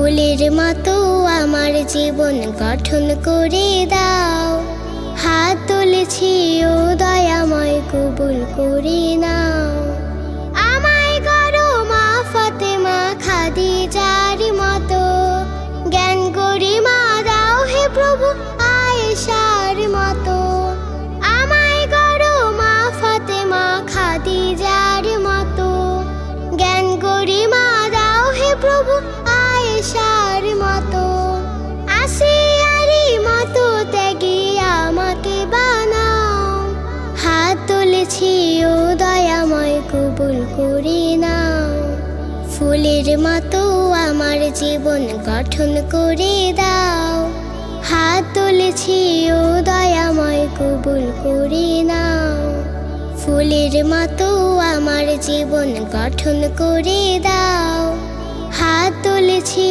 ফুলের মতো আমার জীবন গঠন করে দাও। হাত তুলেছি ও দয়াময়, কবুল করে নাও। আমায় করো মা ফাতেমা খাদিজার মতো, জ্ঞান গরিমা দাও হে প্রভু আয়েশার মতো। আমায় করো মা ফাতেমা খাদিজার মতো, জ্ঞান গরিমা দাও হে প্রভু আয়েশার মতো। আসিয়ারি মতো ত্যাগী আমাকে বানাও। হাত তুলেছি ও দয়াময়, কবুল করে নাও। ফুলের মতো আমার জীবন গঠন করে দাও। হাত তুলেছি ও দয়াময়, কবুল করে নাও। ফুলের মতো আমার জীবন গঠন করে দাও। হাত তুলেছি